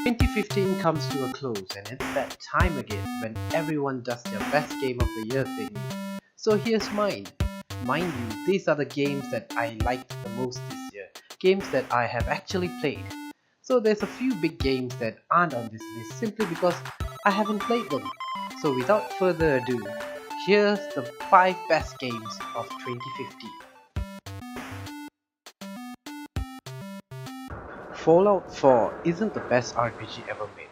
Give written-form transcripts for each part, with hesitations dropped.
2015 comes to a close and it's that time again when everyone does their best game of the year thing. So here's mine. Mind you, these are the games that I liked the most this year, games that I have actually played. So there's a few big games that aren't on this list simply because I haven't played them. So without further ado, here's the 5 best games of 2015. Fallout 4 isn't the best RPG ever made.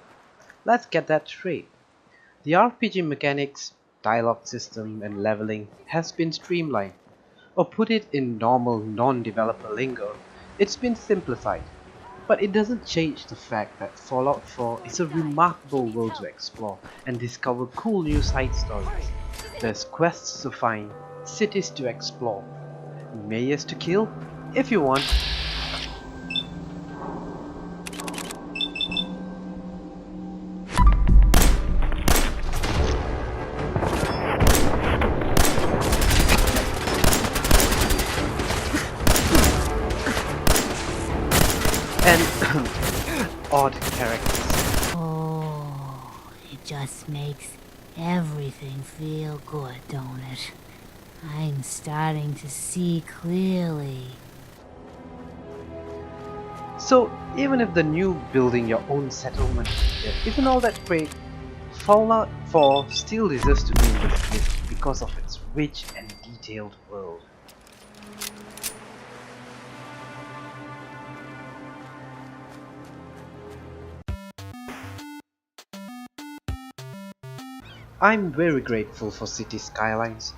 Let's get that straight. The RPG mechanics, dialogue system and leveling has been streamlined, or put it in normal non-developer lingo, it's been simplified. But it doesn't change the fact that Fallout 4 is a remarkable world to explore and discover cool new side stories. There's quests to find, cities to explore, mayors to kill, if you want. And odd characters. Oh, it just makes everything feel good, don't it? I'm starting to see clearly. So even if the new building your own settlement idea isn't all that great, Fallout 4 still deserves to be in this list because of its rich and detailed world. I'm very grateful for City Skylines.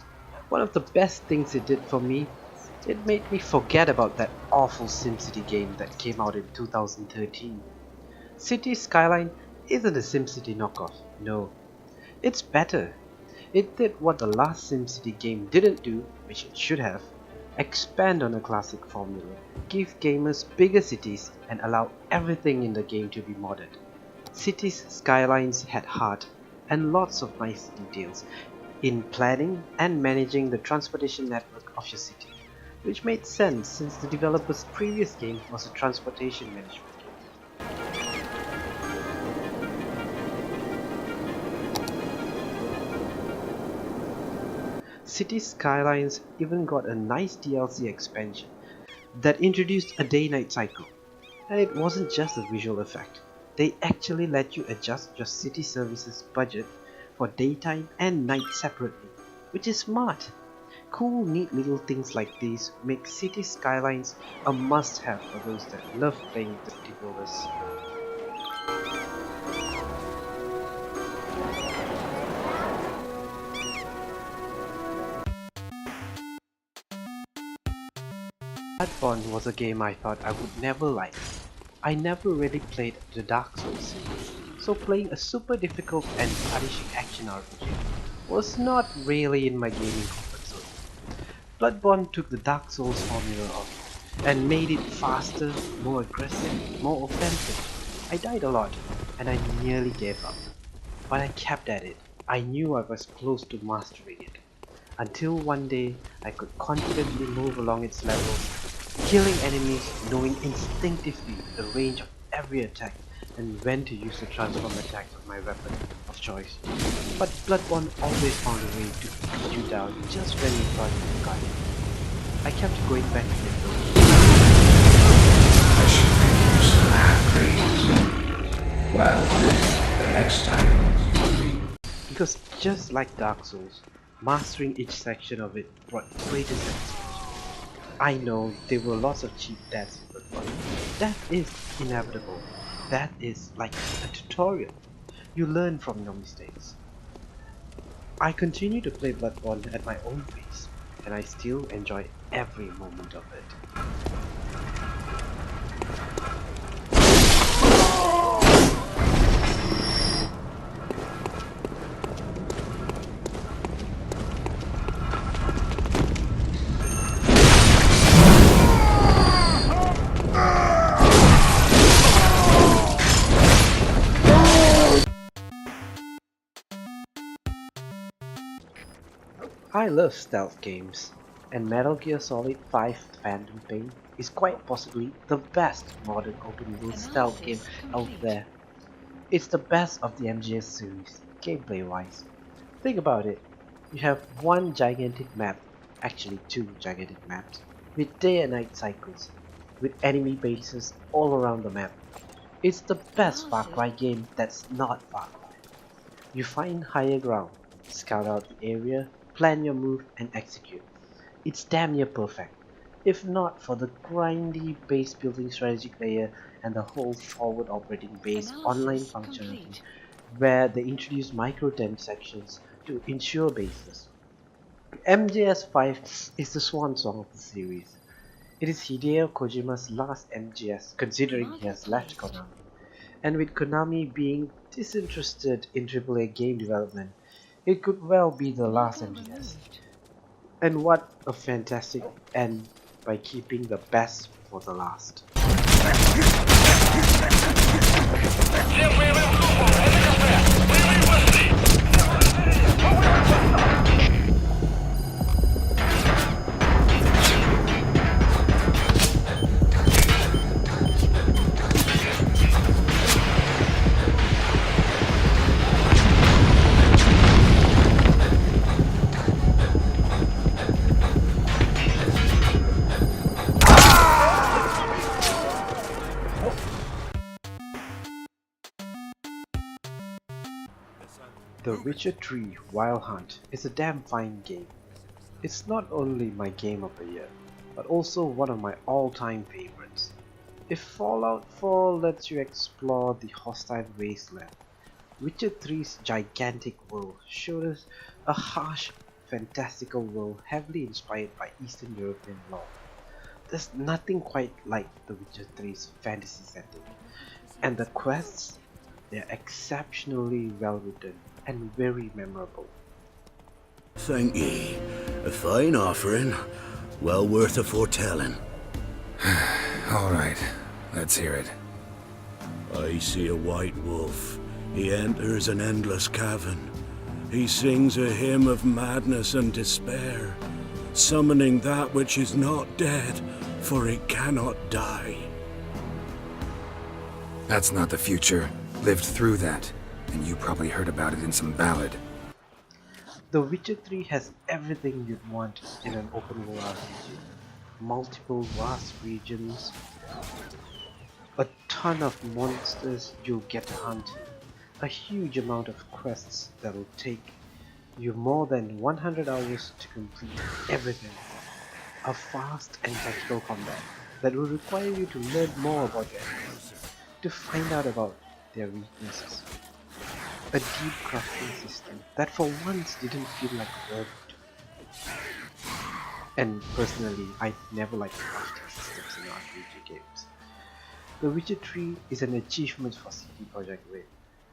One of the best things it did for me, it made me forget about that awful SimCity game that came out in 2013. City Skyline isn't a SimCity knockoff, no. It's better. It did what the last SimCity game didn't do, which it should have. Expand on a classic formula, give gamers bigger cities and allow everything in the game to be modded. Cities Skylines had heart and lots of nice details in planning and managing the transportation network of your city, which made sense since the developer's previous game was a transportation management game. City Skylines even got a nice DLC expansion that introduced a day-night cycle, and it wasn't just a visual effect. They actually let you adjust your city services budget for daytime and night separately, which is smart. Cool, neat little things like these make City Skylines a must-have for those that love playing the city builders. Bloodborne was a game I thought I would never like. I never really played the Dark Souls series, so playing a super difficult and punishing action RPG was not really in my gaming comfort zone. Bloodborne took the Dark Souls formula off and made it faster, more aggressive, more offensive. I died a lot and I nearly gave up, but I kept at it. I knew I was close to mastering it, until one day I could confidently move along its levels, killing enemies, knowing instinctively the range of every attack and when to use the transform attacks of my weapon of choice. But Bloodborne always found a way to beat you down just when you thought you got it. I kept going back to it though. I should make use of that. Well, the next time. Because just like Dark Souls, mastering each section of it brought greater satisfaction. I know there were lots of cheap deaths in Bloodborne. That is inevitable. That is like a tutorial. You learn from your mistakes. I continue to play Bloodborne at my own pace, and I still enjoy every moment of it. I love stealth games, and Metal Gear Solid 5 Phantom Pain is quite possibly the best modern open world stealth game out there. It's the best of the MGS series, gameplay wise. Think about it. You have one gigantic map, actually two gigantic maps, with day and night cycles, with enemy bases all around the map. It's the best Far Cry game that's not Far Cry. You find higher ground, scout out the area, plan your move and execute. It's damn near perfect. If not for the grindy base building strategic layer and the whole forward operating base online functionality where they introduce microtransactions to ensure bases. MGS5 is the swan song of the series. It is Hideo Kojima's last MGS considering he has left Konami. And with Konami being disinterested in AAA game development, it could well be the last MGS. And what a fantastic end by keeping the best for the last. The Witcher 3 Wild Hunt is a damn fine game. It's not only my game of the year, but also one of my all-time favorites. If Fallout 4 lets you explore the hostile wasteland, Witcher 3's gigantic world showed us a harsh, fantastical world heavily inspired by Eastern European lore. There's nothing quite like The Witcher 3's fantasy setting, and the quests, they're exceptionally well written and very memorable. Thank ye. A fine offering, well worth a foretelling. All right, let's hear it. I see a white wolf. He enters an endless cavern. He sings a hymn of madness and despair, summoning that which is not dead, for it cannot die. That's not the future. Lived through that, and you probably heard about it in some ballad. The Witcher 3 has everything you'd want in an open world RPG. Multiple vast regions, a ton of monsters you'll get to hunt, a huge amount of quests that'll take you more than 100 hours to complete everything, a fast and tactical combat that will require you to learn more about your enemies, to find out about their weaknesses, a deep crafting system that for once didn't feel like work to me. And personally, I never liked crafting systems in RPG games. The Witcher 3 is an achievement for CD Projekt Red.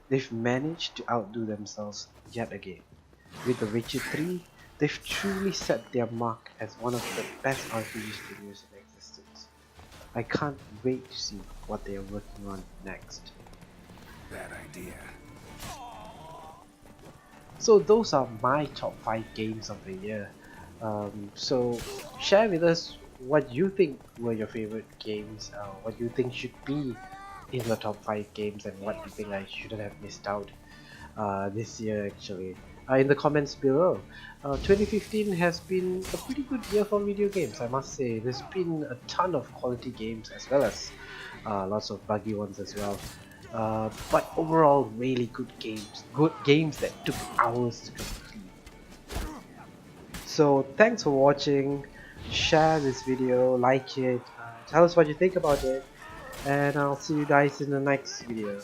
They've managed to outdo themselves yet again. With The Witcher 3, they've truly set their mark as one of the best RPG studios in existence. I can't wait to see what they are working on next. Bad idea. So those are my top 5 games of the year. So share with us what you think were your favorite games, what you think should be in the top 5 games, and what you think I shouldn't have missed out this year actually. In the comments below. 2015 has been a pretty good year for video games, I must say. There's been a ton of quality games as well as lots of buggy ones as well. But overall really good games that took hours to complete. So thanks for watching, share this video, like it, tell us what you think about it, and I'll see you guys in the next video.